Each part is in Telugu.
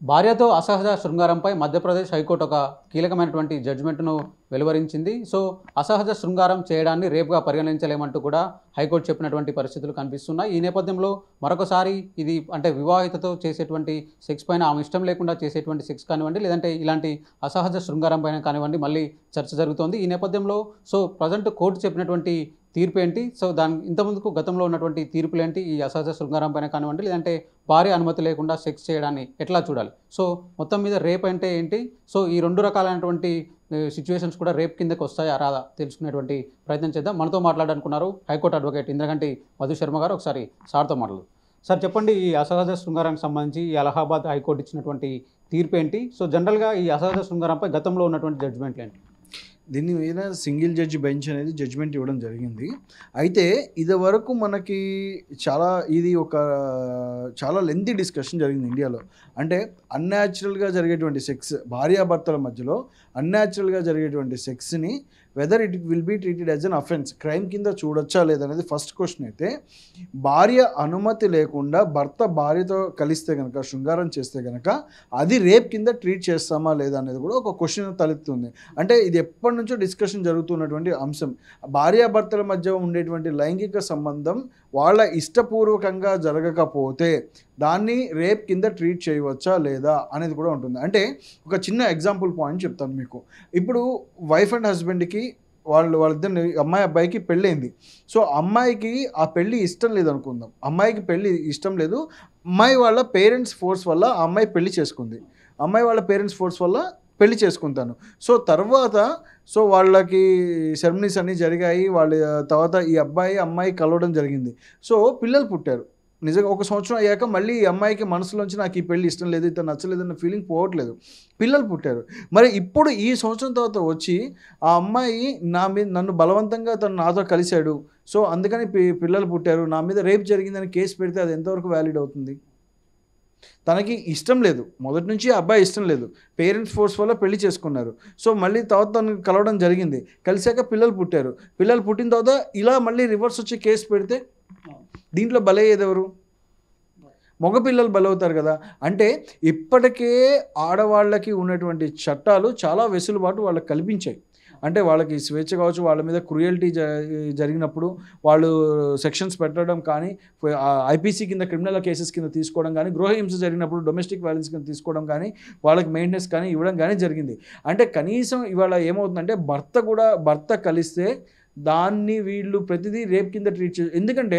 భార్యతో అసహజ శృంగారంపై మధ్యప్రదేశ్ హైకోర్టు ఒక కీలకమైనటువంటి జడ్జిమెంట్ను వెలువరించింది. సో అసహజ శృంగారం చేయడాన్ని రేపుగా పరిగణించలేమంటూ కూడా హైకోర్టు చెప్పినటువంటి పరిస్థితులు కనిపిస్తున్నాయి. ఈ నేపథ్యంలో మరొకసారి ఇది అంటే వివాహితతో చేసేటువంటి సెక్స్ పైన ఆమె ఇష్టం లేకుండా చేసేటువంటి సెక్స్ కానివ్వండి, లేదంటే ఇలాంటి అసహజ శృంగారం పైన కానివ్వండి మళ్ళీ చర్చ జరుగుతోంది. ఈ నేపథ్యంలో సో ప్రజెంట్ కోర్టు చెప్పినటువంటి తీర్పు ఏంటి, సో దాని ఇంతకుముందుకు గతంలో ఉన్నటువంటి తీర్పులు ఏంటి, ఈ అసహజ శృంగారం పైన కానివ్వండి, లేదంటే భార్య అనుమతి లేకుండా సెక్స్ చేయడాన్ని ఎట్లా చూడాలి, సో మొత్తం మీద రేప్ అంటే ఏంటి, సో ఈ రెండు రకాలైనటువంటి సిచ్యువేషన్స్ కూడా రేప్ కిందకి వస్తాయా రాదా తెలుసుకునేటువంటి ప్రయత్నం చేద్దాం. మనతో మాట్లాడాలనుకున్నారు హైకోర్టు అడ్వకేట్ ఇంద్రగంటి మధు శర్మ గారు. ఒకసారి సార్తో మాట్లాడు. సార్ చెప్పండి, ఈ అసహజ శృంగారానికి సంబంధించి ఈ అలహాబాద్ హైకోర్టు ఇచ్చినటువంటి తీర్పు ఏంటి, సో జనరల్గా ఈ అసహజ శృంగారంపై గతంలో ఉన్నటువంటి జడ్జిమెంట్లు ఏంటి? దీని మీద సింగిల్ జడ్జి బెంచ్ అనేది జడ్జిమెంట్ ఇవ్వడం జరిగింది. అయితే ఇది వరకు మనకి ఇది చాలా లెంతీ డిస్కషన్ జరిగింది ఇండియాలో. అంటే అన్యాచురల్గా జరిగేటువంటి సెక్స్, భార్యాభర్తల మధ్యలో అన్యాచురల్గా జరిగేటువంటి సెక్స్ని whether it will be treated as an offence, crime కింద చూడొచ్చా లేదనేది ఫస్ట్ క్వశ్చన్. అయితే భార్య అనుమతి లేకుండా భర్త భార్యతో కలిస్తే కనుక, శృంగారం చేస్తే కనుక అది రేప్ కింద ట్రీట్ చేస్తామా లేదా అనేది కూడా ఒక క్వశ్చన్ తలెత్తుంది. అంటే ఇది ఎప్పటి నుంచో డిస్కషన్ జరుగుతున్నటువంటి అంశం. భార్యాభర్తల మధ్య ఉండేటువంటి లైంగిక సంబంధం వాళ్ళ ఇష్టపూర్వకంగా జరగకపోతే దాన్ని రేప్ కింద ట్రీట్ చేయవచ్చా లేదా అనేది కూడా ఉంటుంది. అంటే ఒక చిన్న ఎగ్జాంపుల్ పాయింట్ చెప్తాను మీకు. ఇప్పుడు వైఫ్ అండ్ హస్బెండ్కి వాళ్ళిద్దరిని, అమ్మాయి అబ్బాయికి పెళ్ళైంది. సో అమ్మాయికి ఆ పెళ్ళి ఇష్టం లేదు అనుకుందాం. అమ్మాయికి పెళ్ళి ఇష్టం లేదు, అమ్మాయి వాళ్ళ పేరెంట్స్ ఫోర్స్ వల్ల ఆ అమ్మాయి పెళ్లి చేసుకుంది. అమ్మాయి వాళ్ళ పేరెంట్స్ ఫోర్స్ వల్ల పెళ్లి చేసుకుంటాను. సో తర్వాత వాళ్ళకి సెరమనీస్ అన్నీ జరిగాయి. వాళ్ళ తర్వాత ఈ అబ్బాయి అమ్మాయి కలవడం జరిగింది. సో పిల్లలు పుట్టారు. నిజంగా 1 సంవత్సరం అయ్యాక మళ్ళీ ఈ అమ్మాయికి మనసులోంచి నాకు ఈ పెళ్ళి ఇష్టం లేదు, ఇతను నచ్చలేదన్న ఫీలింగ్ పోవట్లేదు. పిల్లలు పుట్టారు. మరి ఇప్పుడు ఈ సంవత్సరం తర్వాత వచ్చి ఆ అమ్మాయి నన్ను బలవంతంగా తను నాతో కలిశాడు, సో అందుకని పిల్లలు పుట్టారు, నా మీద రేప్ జరిగిందని కేసు పెడితే అది ఎంతవరకు వ్యాలిడ్ అవుతుంది? తనకి ఇష్టం లేదు, మొదటి నుంచి ఆ అబ్బాయి ఇష్టం లేదు, పేరెంట్స్ ఫోర్స్ వల్ల పెళ్లి చేసుకున్నారు. సో మళ్ళీ తర్వాత తను కలవడం జరిగింది, కలిశాక పిల్లలు పుట్టారు. పిల్లలు పుట్టిన తర్వాత ఇలా మళ్ళీ రివర్స్ వచ్చి కేసు పెడితే దీంట్లో బలయ్యేది ఎవరు? మగపిల్లలు బలవుతారు కదా. అంటే ఇప్పటికే ఆడవాళ్ళకి ఉన్నటువంటి చట్టాలు చాలా వెసులుబాటు వాళ్ళకి కల్పించాయి. అంటే వాళ్ళకి స్వేచ్ఛ కావచ్చు, వాళ్ళ మీద క్రూయల్టీ జరిగినప్పుడు వాళ్ళు సెక్షన్స్ పెట్టడం కానీ, ఐపీసీ కింద క్రిమినల్ కేసెస్ కింద తీసుకోవడం కానీ, గృహహింస జరిగినప్పుడు డొమెస్టిక్ వైలెన్స్ కింద తీసుకోవడం కానీ, వాళ్ళకి మెయింటెనెన్స్ కానీ ఇవ్వడం కానీ జరిగింది. అంటే కనీసం ఇవాళ ఏమవుతుందంటే భర్త కలిస్తే దాన్ని వీళ్ళు ప్రతిదీ రేప్ కింద ట్రీట్ ఎందుకంటే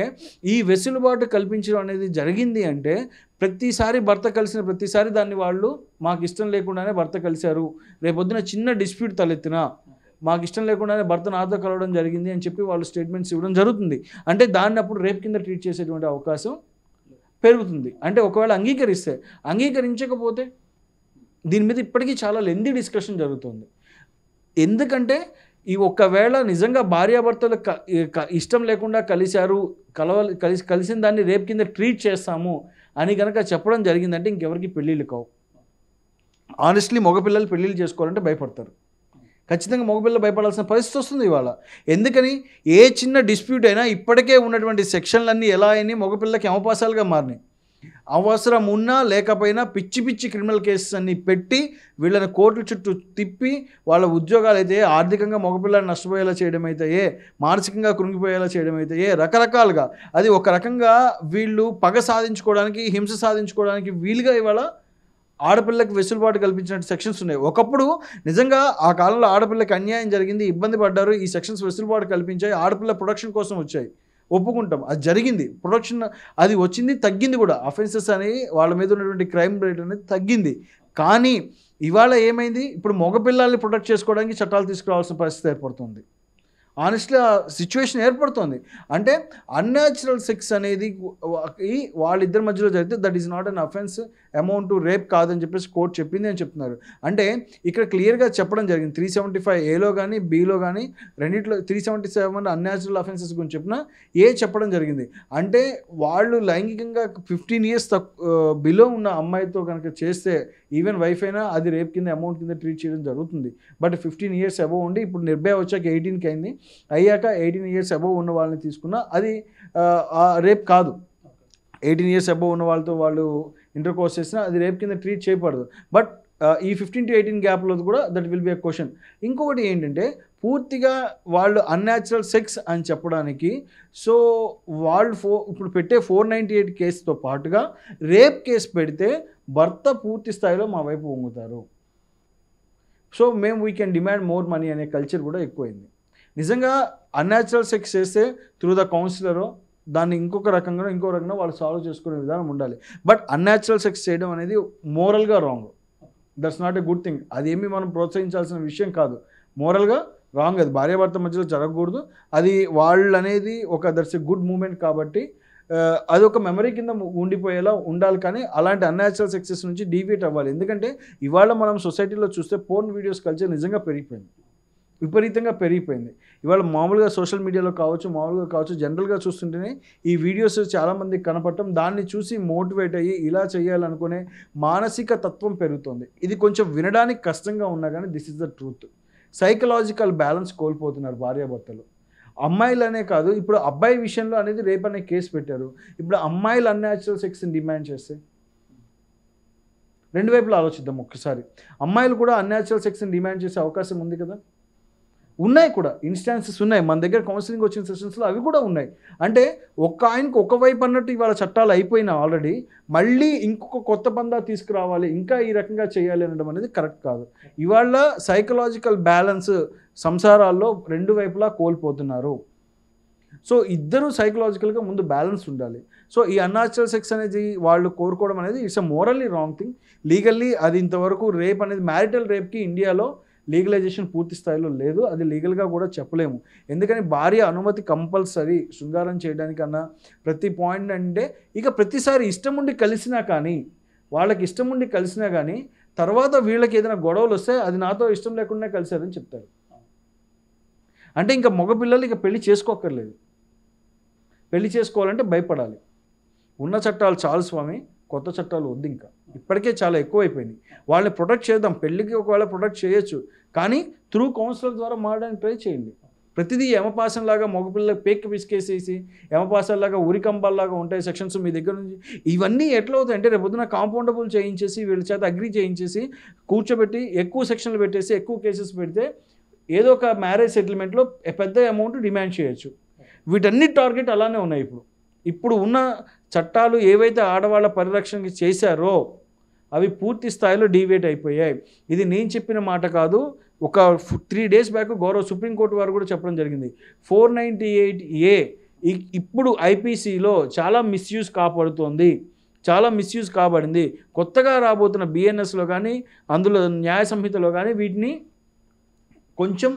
ఈ వెసులుబాటు కల్పించడం అనేది జరిగింది. అంటే ప్రతిసారి భర్త కలిసిన ప్రతిసారి దాన్ని వాళ్ళు మాకు ఇష్టం లేకుండానే భర్త కలిశారు, రేపొద్దున చిన్న డిస్ప్యూట్ తలెత్తినా మాకు ఇష్టం లేకుండానే భర్త నాతో కలవడం జరిగింది అని చెప్పి వాళ్ళు స్టేట్మెంట్స్ ఇవ్వడం జరుగుతుంది. అంటే దాన్ని అప్పుడు రేప్ కింద ట్రీట్ చేసేటువంటి అవకాశం పెరుగుతుంది. అంటే ఒకవేళ అంగీకరించకపోతే దీని మీద ఇప్పటికీ చాలా లెందీ డిస్కషన్ జరుగుతుంది. ఎందుకంటే ఈ ఒకవేళ నిజంగా భార్యాభర్తలు ఇష్టం లేకుండా కలిసిన దాన్ని రేప్ కింద ట్రీట్ చేస్తాము అని కనుక చెప్పడం జరిగిందంటే ఇంకెవరికి పెళ్ళిళ్ళు కావు. ఆనెస్ట్లీ మగపిల్లలు పెళ్ళిళ్ళు చేసుకోవాలంటే భయపడతారు. ఖచ్చితంగా మగపిల్లలు భయపడాల్సిన పరిస్థితి వస్తుంది ఇవాళ. ఎందుకని? ఏ చిన్న డిస్ప్యూట్ అయినా ఇప్పటికే ఉన్నటువంటి సెక్షన్లన్నీ ఎలా అయినాయి, మగపిల్లలకి అవకాశాలుగా మారినాయి. అవసరం ఉన్నా లేకపోయినా పిచ్చి క్రిమినల్ కేసెస్ అన్ని పెట్టి వీళ్ళని కోర్టుల చుట్టూ తిప్పి వాళ్ళ ఉద్యోగాలు అయితే, ఆర్థికంగా మగపిల్లలు నష్టపోయేలా చేయడం అయితే, మానసికంగా కృంగిపోయేలా చేయడం అయితే, రకరకాలుగా అది ఒక రకంగా వీళ్ళు పగ సాధించుకోవడానికి, హింస సాధించుకోవడానికి వీలుగా ఇవాళ ఆడపిల్లకి వెసులుబాటు కల్పించిన సెక్షన్స్ ఉన్నాయి. ఒకప్పుడు నిజంగా ఆ కాలంలో ఆడపిల్లకి అన్యాయం జరిగింది, ఇబ్బంది పడ్డారు, ఈ సెక్షన్స్ వెసులుబాటు కల్పించాయి, ఆడపిల్ల ప్రొటెక్షన్ కోసం వచ్చాయి, ఒప్పుకుంటాం, అది జరిగింది. ప్రొటెక్షన్ అది వచ్చింది, తగ్గింది కూడా. అఫెన్సెస్ అనేవి వాళ్ళ మీద ఉన్నటువంటి క్రైమ్ రేట్ అనేది తగ్గింది. కానీ ఇవాళ ఏమైంది? ఇప్పుడు మగపిల్లల్ని ప్రొటెక్ట్ చేసుకోవడానికి చట్టాలు తీసుకురావాల్సిన పరిస్థితి ఏర్పడుతుంది. ఆనెస్ట్లీ ఆ సిచ్యువేషన్ ఏర్పడుతుంది. అంటే అన్యాచురల్ సెక్స్ అనేది వాళ్ళిద్దరి మధ్యలో జరిగితే that is not an offence, amount to rape కాదని చెప్పేసి కోర్టు చెప్పింది అని చెప్తున్నారు. అంటే ఇక్కడ క్లియర్గా చెప్పడం జరిగింది. 375A కానీ బిలో కానీ రెండిట్లో 377 అన్యాచురల్ అఫెన్సెస్ గురించి చెప్పడం జరిగింది. అంటే వాళ్ళు లైంగికంగా 15 years బిలో ఉన్న అమ్మాయితో కనుక చేస్తే, ఈవెన్ వైఫ్ అయినా అది రేప్ కింద అమౌంట్ కింద ట్రీట్ చేయడం జరుగుతుంది. బట్ 15 years అబోవ్ ఉండి, ఇప్పుడు నిర్భయ వచ్చాక 18కి అయింది, అయ్యాక 18 years అబోవ్ ఉన్న వాళ్ళని తీసుకున్నా అది రేప్ కాదు. 18 years అబోవ్ ఉన్న వాళ్ళతో వాళ్ళు ఇంటర్ కోర్స్ చేసినా అది రేప్ కింద ట్రీట్ చేయకూడదు. బట్ ఈ 15 to 18 గ్యాప్లో కూడా that will be a question. ఇంకొకటి ఏంటంటే పూర్తిగా వాళ్ళు అన్యాచురల్ సెక్స్ అని చెప్పడానికి సో వాళ్ళు ఇప్పుడు పెట్టే 498 కేసుతో పాటుగా రేప్ కేసు పెడితే భర్త పూర్తి స్థాయిలో మా వైపు వంగుతారు. సో మేము we can demand more money అనే కల్చర్ కూడా ఎక్కువైంది. నిజంగా అన్యాచురల్ సెక్స్ చేస్తే త్రూ ద కౌన్సిలరో దాన్ని ఇంకో రకంగా వాళ్ళు సాల్వ్ చేసుకునే విధానం ఉండాలి. బట్ అన్యాచురల్ సెక్స్ చేయడం అనేది మోరల్గా wrong. That's not a good thing. అదేమి మనం ప్రోత్సహించాల్సిన విషయం కాదు. మోరల్గా రాంగ్. అది భార్యాభర్త మధ్యలో జరగకూడదు. అది వాళ్ళు అనేది దట్స్ ఎ గుడ్ మూమెంట్ కాబట్టి అది ఒక మెమరీ కింద ఉండిపోయేలా ఉండాలి. కానీ అలాంటి అన్యాచురల్ సెక్సెస్ నుంచి డీవియేట్ అవ్వాలి. ఎందుకంటే ఇవాళ మనం సొసైటీలో చూస్తే పోర్న్ వీడియోస్ కల్చర్ నిజంగా పెరిగిపోయింది, విపరీతంగా పెరిగిపోయింది. ఇవాళ మామూలుగా సోషల్ మీడియాలో కావచ్చు జనరల్గా చూస్తుంటేనే ఈ వీడియోస్ చాలామందికి కనపడటం, దాన్ని చూసి మోటివేట్ అయ్యి ఇలా చేయాలనుకునే మానసిక తత్వం పెరుగుతుంది. ఇది కొంచెం వినడానికి కష్టంగా ఉన్నా కానీ this is the truth. Psychological balance కోల్పోతున్నారు భార్యాభర్తలు. అమ్మాయిలనే కాదు, ఇప్పుడు అబ్బాయి విషయంలో అనేది రేప్ అనే కేసు పెట్టారు. ఇప్పుడు అమ్మాయిలు అన్యాచురల్ సెక్స్ని డిమాండ్ చేస్తే రెండు వైపులా ఆలోచిద్దాం ఒక్కసారి. అమ్మాయిలు కూడా అన్యాచురల్ సెక్స్ని డిమాండ్ చేసే అవకాశం ఉంది కదా. ఉన్నాయి కూడా ఇన్స్టాన్సెస్ ఉన్నాయి. మన దగ్గర కౌన్సిలింగ్ వచ్చిన సెషన్స్లో అవి కూడా ఉన్నాయి. అంటే ఆయనకు ఒకవైపు అన్నట్టు ఇవాళ చట్టాలు అయిపోయినా ఆల్రెడీ మళ్ళీ ఇంకొక కొత్త పందా తీసుకురావాలి, ఇంకా ఈ రకంగా చేయాలి అనడం అనేది కరెక్ట్ కాదు. ఇవాళ సైకలాజికల్ బ్యాలెన్స్ సంసారాల్లో రెండు వైపులా కోల్పోతున్నారు. సో ఇద్దరు సైకలాజికల్గా ముందు బ్యాలెన్స్ ఉండాలి. సో ఈ అన్యాచురల్ సెక్స్ అనేది వాళ్ళు కోరుకోవడం అనేది it's a morally wrong thing. Legally అది ఇంతవరకు రేప్ అనేది మ్యారిటల్ రేప్కి ఇండియాలో లీగలైజేషన్ పూర్తి స్థాయిలో లేదు. అది లీగల్గా కూడా చెప్పలేము. ఎందుకని భార్య అనుమతి కంపల్సరీ శృంగారం చేయడానికన్నా ప్రతి పాయింట్. అంటే ఇక ప్రతిసారి ఇష్టం ఉండి కలిసినా కానీ వాళ్ళకి ఇష్టం ఉండి కలిసినా కానీ తర్వాత వీళ్ళకి ఏదైనా గొడవలు వస్తే అది నాతో ఇష్టం లేకుండా కలిశారని చెప్తారు. అంటే ఇంకా మగపిల్లలు ఇక పెళ్లి చేసుకోక్కర్లేదు. పెళ్లి చేసుకోవాలంటే భయపడాలి. ఉన్న చట్టాలు చాలు స్వామి, కొత్త చట్టాలు వద్దు. ఇంకా ఇప్పటికే చాలా ఎక్కువైపోయినాయి. వాళ్ళని ప్రొటెక్ట్ చేద్దాం. పెళ్ళికి ఒకవేళ ప్రొటెక్ట్ చేయొచ్చు, కానీ త్రూ కౌన్సిలర్ ద్వారా మారడానికి ట్రై చేయండి. ప్రతిదీ యమపాసంలాగా మగపిల్లలకు పేక్కి పిసికేసేసి యమపాసాల్లాగా ఉరికంబాల్లాగా ఉంటాయి సెక్షన్స్ మీ దగ్గర నుంచి. ఇవన్నీ ఎట్లా అవుతాయి అంటే రేపొద్దున కాంపౌండబుల్ చేయించేసి వీళ్ళ చేత అగ్రీ చేయించేసి కూర్చోబెట్టి ఎక్కువ సెక్షన్లు పెట్టేసి ఎక్కువ కేసెస్ పెడితే ఏదో ఒక మ్యారేజ్ సెటిల్మెంట్లో పెద్ద అమౌంట్ డిమాండ్ చేయొచ్చు. వీటన్ని టార్గెట్ అలానే ఉన్నాయి. ఇప్పుడు ఉన్న చట్టాలు ఏవైతే ఆడవాళ్ళ పరిరక్షణకి చేశారో అవి పూర్తి స్థాయిలో డీవియేట్ అయిపోయాయి. ఇది నేను చెప్పిన మాట కాదు. ఒక 3 days బ్యాక్ గౌరవ సుప్రీంకోర్టు వారు కూడా చెప్పడం జరిగింది. 498A ఇప్పుడు ఐపీసీలో చాలా మిస్యూజ్ కాపాడుతోంది, చాలా మిస్యూజ్ కాబడింది. కొత్తగా రాబోతున్న బిఎన్ఎస్లో కానీ అందులో న్యాయ సంహితలో కానీ వీటిని కొంచెం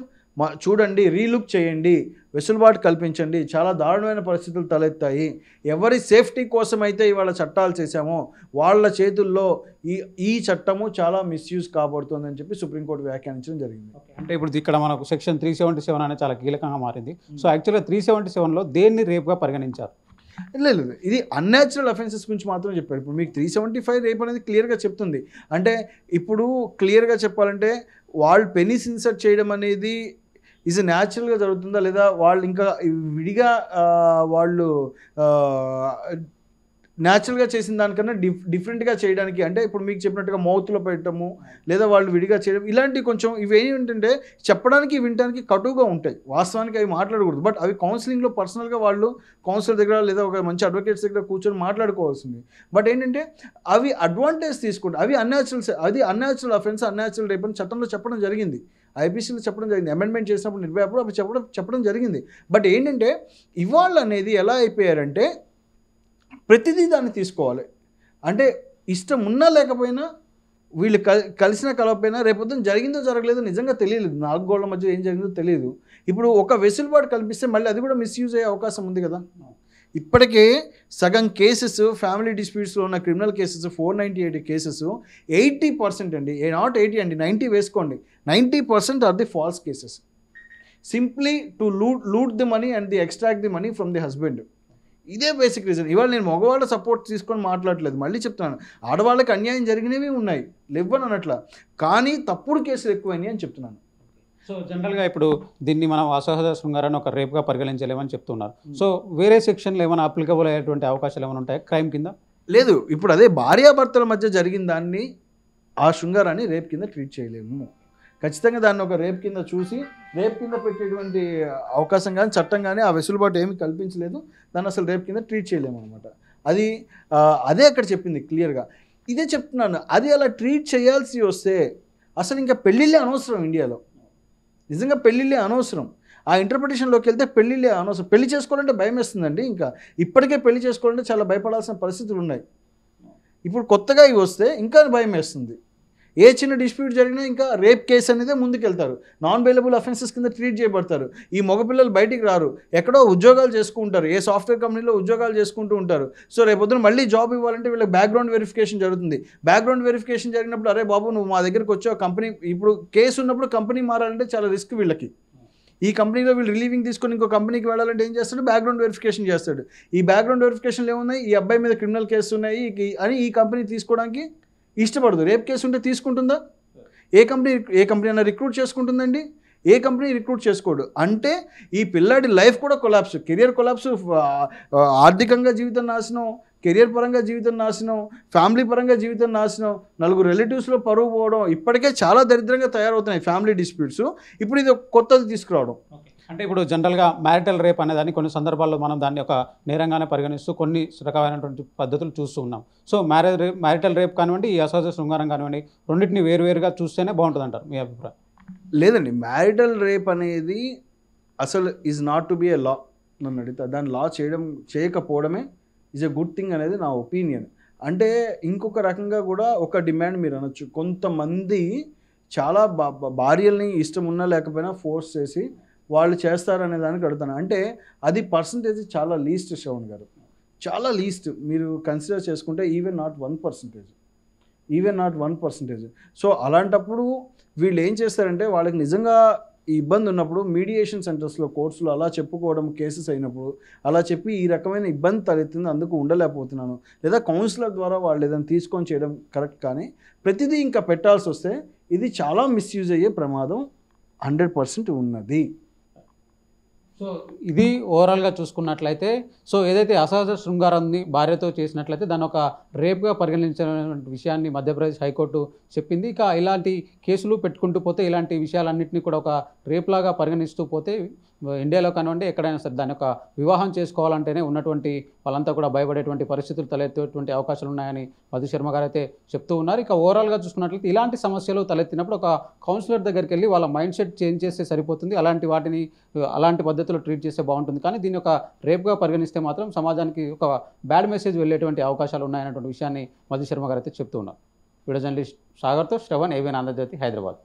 చూడండి, రీలుక్ చేయండి, వెసులుబాటు కల్పించండి. చాలా దారుణమైన పరిస్థితులు తలెత్తాయి. ఎవరి సేఫ్టీ కోసం అయితే ఇవాళ చట్టాలు చేశామో వాళ్ళ చేతుల్లో ఈ చట్టము చాలా మిస్యూజ్ కాబడుతుందని చెప్పి సుప్రీంకోర్టు వ్యాఖ్యానించడం జరిగింది. అంటే ఇప్పుడు ఇక్కడ మనకు సెక్షన్ 377 అనేది చాలా కీలకంగా మారింది. సో యాక్చువల్గా 377లో దేన్ని రేపుగా పరిగణించారు? లేదు, ఇది అన్యాచురల్ అఫెన్సెస్ గురించి మాత్రమే చెప్పారు. ఇప్పుడు మీకు 375 రేప్ అనేది క్లియర్గా చెప్తుంది. అంటే ఇప్పుడు క్లియర్గా చెప్పాలంటే వాళ్ళు పెనిస్ ఇన్సర్ట్ చేయడం అనేది ఈజ్ న్యాచురల్గా జరుగుతుందా లేదా వాళ్ళు ఇంకా విడిగా వాళ్ళు న్యాచురల్గా చేసిన దానికన్నా డిఫరెంట్గా చేయడానికి, అంటే ఇప్పుడు మీకు చెప్పినట్టుగా మౌత్లో పెట్టడము లేదా వాళ్ళు విడిగా చేయడం ఇలాంటివి కొంచెం ఇవేమి ఏంటంటే చెప్పడానికి వినడానికి కటువుగా ఉంటాయి. వాస్తవానికి అవి మాట్లాడకూడదు. బట్ అవి కౌన్సిలింగ్లో పర్సనల్గా వాళ్ళు కౌన్సిలర్ దగ్గర లేదా ఒక మంచి అడ్వకేట్స్ దగ్గర కూర్చొని మాట్లాడుకోవాల్సింది. బట్ ఏంటంటే అవి అడ్వాంటేజ్ తీసుకుంటాయి. అది అన్యాచురల్ అఫెన్స్, అన్యాచురల్ రేప్ అని చట్టంలో చెప్పడం జరిగింది. ఐపీసీలో చెప్పడం జరిగింది. అమెండ్మెంట్ చేసినప్పుడు నిర్భయప్పుడు అవి చెప్పడం జరిగింది. బట్ ఏంటంటే ఇవాళ అనేది ఎలా అయిపోయారంటే ప్రతిదీ దాన్ని తీసుకోవాలి. అంటే ఇష్టం ఉన్నా లేకపోయినా వీళ్ళు కలిసినా కలవకపోయినా రేపొద్దున జరిగిందో జరగలేదో నిజంగా తెలియలేదు. 4 గోళ్ల మధ్య ఏం జరిగిందో తెలియదు. ఇప్పుడు ఒక వెసులుబాటు కల్పిస్తే మళ్ళీ అది కూడా మిస్యూజ్ అయ్యే అవకాశం ఉంది కదా. ఇప్పటికే సగం కేసెస్ ఫ్యామిలీ డిస్ప్యూట్స్లో ఉన్న క్రిమినల్ కేసెస్ 498 కేసెస్ 80% అండి, నాట్ 80 అండి, 90 వేసుకోండి, 90% are the false cases. Simply to loot the money and the extract the money from the husband. ఇదే బేసిక్ రీజన్. ఇవాళ నేను మగవాళ్ళ సపోర్ట్ తీసుకొని మాట్లాడలేదు, మళ్ళీ చెప్తున్నాను. ఆడవాళ్ళకి అన్యాయం జరిగినవి ఉన్నాయి, లేవని అనట్లా, కానీ తప్పుడు కేసులు ఎక్కువైనాయి అని చెప్తున్నాను. సో జనరల్గా ఇప్పుడు దీన్ని మనం అసహజ శృంగారాన్ని ఒక రేపుగా పరిగణించలేమని చెప్తున్నారు. సో వేరే సెక్షన్లు ఏమైనా అప్లికబుల్ అయ్యేటువంటి అవకాశాలు ఏమైనా ఉంటాయి క్రైమ్ కింద? లేదు, ఇప్పుడు అదే భార్యాభర్తల మధ్య జరిగిన దాన్ని ఆ శృంగారాన్ని రేప్ కింద ట్రీట్ చేయలేము. ఖచ్చితంగా దాన్ని ఒక రేప్ కింద చూసి రేప్ కింద పెట్టేటువంటి అవకాశం కానీ చట్టం కానీ ఆ వెసులుబాటు ఏమి కల్పించలేదు. దాన్ని అసలు రేప్ కింద ట్రీట్ చేయలేము అనమాట. అది అదే అక్కడ చెప్పింది క్లియర్గా. ఇదే చెప్తున్నాను, అది అలా ట్రీట్ చేయాల్సి వస్తే అసలు ఇంకా పెళ్ళిళ్ళే అనవసరం ఇండియాలో. నిజంగా పెళ్ళిళ్ళే అనవసరం. ఆ ఇంటర్ప్రిటేషన్లోకి వెళ్తే పెళ్ళిళ్ళే అనవసరం. పెళ్లి చేసుకోవాలంటే భయం వేస్తుందండి. ఇంకా ఇప్పటికే పెళ్లి చేసుకోవాలంటే చాలా భయపడాల్సిన పరిస్థితులు ఉన్నాయి. ఇప్పుడు కొత్తగా ఇవి వస్తే ఇంకా భయం వేస్తుంది. ఏ చిన్న డిస్ప్యూట్ జరిగినా ఇంకా రేప్ కేసు అనేదే ముందుకెళ్తారు. నాన్ బెయిలబుల్ అఫెన్సెస్ కింద ట్రీట్ చేయబడతారు. ఈ మగపిల్లలు బయటికి రారు, ఎక్కడో ఉద్యోగాలు చేసుకుంటారు, ఏ సాఫ్ట్వేర్ కంపెనీలో ఉద్యోగాలు చేసుకుంటూ ఉంటారు. సో రేపొద్దున మళ్ళీ జాబ్ ఇవ్వాలంటే వీళ్ళకి బ్యాక్గ్రౌండ్ వెరిఫికేషన్ జరుగుతుంది. బ్యాక్గ్రౌండ్ వెరిఫికేషన్ జరిగినప్పుడు అరే బాబు నువ్వు మా దగ్గరికి వచ్చావు, కంపెనీ ఇప్పుడు కేసు ఉన్నప్పుడు కంపెనీ మారాలంటే చాలా రిస్క్ వీళ్ళకి. ఈ కంపెనీలో వీళ్ళు రిలీవింగ్ తీసుకొని ఇంకో కంపెనీకి వెళ్ళాలంటే ఏం చేస్తాడు, బ్యాక్గ్రౌండ్ వెరిఫికేషన్ చేస్తాడు. ఈ బ్యాక్గ్రౌండ్ వెరిఫికేషన్లు ఏమున్నాయి, ఈ అబ్బాయి మీద క్రిమినల్ కేసు ఉన్నాయి అని ఈ కంపెనీ తీసుకోవడానికి ఇష్టపడదు. రేప్ కేసు ఉంటే తీసుకుంటుందా? ఏ కంపెనీ అయినా రిక్రూట్ చేసుకుంటుందండి? ఏ కంపెనీ రిక్రూట్ చేసుకోడు. అంటే ఈ పిల్లాడి లైఫ్ కూడా కొలాప్స్, కెరియర్ కొలాప్స్, ఆర్థికంగా జీవితం నాశనం, కెరియర్ పరంగా జీవితం నాశనం, ఫ్యామిలీ పరంగా జీవితం నాశనం, నలుగురు రిలేటివ్స్లో పరువు పోవడం, ఇప్పటికే చాలా దరిద్రంగా తయారవుతున్నాయి ఫ్యామిలీ డిస్ప్యూట్స్. ఇప్పుడు ఇది కొత్తది తీసుకురావడం. అంటే ఇప్పుడు జనరల్గా మ్యారిటల్ రేప్ అనేదాన్ని కొన్ని సందర్భాల్లో మనం దాన్ని ఒక నేరంగానే పరిగణిస్తూ కొన్ని రకమైనటువంటి పద్ధతులు చూస్తూ ఉన్నాం. సో మ్యారిటల్ రేప్ కానివ్వండి, ఈ అసహజ శృంగారం కానివ్వండి, రెండింటిని వేరువేరుగా చూస్తేనే బాగుంటుంది అంటారు మీ అభిప్రాయం? లేదండి, మ్యారిటల్ రేప్ అనేది అసలు ఈజ్ నాట్ టు బి ఏ లా. నన్ను అడిగితే దాన్ని లా చేయకపోవడమే ఈజ్ ఎ గుడ్ థింగ్ అనేది నా ఒపీనియన్. అంటే ఇంకొక రకంగా కూడా ఒక డిమాండ్ మీరు అనొచ్చు, కొంతమంది చాలా భార్యల్ని ఇష్టం ఉన్నా లేకపోయినా ఫోర్స్ చేసి వాళ్ళు చేస్తారనే దానికి అడుగుతాను. అంటే అది పర్సంటేజ్ చాలా లీస్ట్. శ్రవణ్ గారు, చాలా లీస్ట్. మీరు కన్సిడర్ చేసుకుంటే ఈవెన్ నాట్ 1%. సో అలాంటప్పుడు వీళ్ళు ఏం చేస్తారంటే వాళ్ళకి నిజంగా ఈ ఇబ్బంది ఉన్నప్పుడు మీడియేషన్ సెంటర్స్లో, కోర్సులో అలా చెప్పుకోవడం, కేసెస్ అయినప్పుడు అలా చెప్పి ఈ రకమైన ఇబ్బంది తలెత్తింది, అందుకు ఉండలేకపోతున్నాను, లేదా కౌన్సిలర్ ద్వారా వాళ్ళు ఏదైనా తీసుకొని చేయడం కరెక్ట్. కానీ ప్రతిదీ ఇంకా పెట్టాల్సి వస్తే ఇది చాలా మిస్యూజ్ అయ్యే ప్రమాదం 100% ఉన్నది. సో ఇది ఓవరాల్గా చూసుకున్నట్లయితే, సో ఏదైతే అసహజ శృంగారాన్ని భార్యతో చేసినట్లయితే దాన్ని ఒక రేప్గా పరిగణించిన విషయాన్ని మధ్యప్రదేశ్ హైకోర్టు చెప్పింది. ఇక ఇలాంటి కేసులు పెట్టుకుంటూ పోతే ఇలాంటి విషయాలన్నింటినీ కూడా ఒక రేప్లాగా పరిగణిస్తూ పోతే ఇండియాలో కానివ్వండి ఎక్కడైనా సరే దాని యొక్క వివాహం చేసుకోవాలంటేనే ఉన్నటువంటి వాళ్ళంతా కూడా భయపడేటువంటి పరిస్థితులు తలెత్తేటువంటి అవకాశాలు ఉన్నాయని మధు శర్మ గారు అయితే చెప్తూ ఉన్నారు. ఇక ఓవరాల్గా చూసుకున్నట్లయితే ఇలాంటి సమస్యలు తలెత్తినప్పుడు ఒక కౌన్సిలర్ దగ్గరికి వెళ్ళి వాళ్ళ మైండ్ సెట్ చేంజ్ చేస్తే సరిపోతుంది. అలాంటి పద్ధతిలో ట్రీట్ చేస్తే బాగుంటుంది. కానీ దీన్ని ఒక రేప్గా పరిగణిస్తే మాత్రం సమాజానికి ఒక బ్యాడ్ మెసేజ్ వెళ్ళేటువంటి అవకాశాలు ఉన్నాయనేటువంటి విషయాన్ని మధు శర్మ గారు అయితే చెప్తూ ఉన్నారు. వీడియో జర్నలిస్ట్ సాగర్తో శ్రవణ్, ఏవీఎన్ ఆంధ్రజ్యోతి, హైదరాబాద్.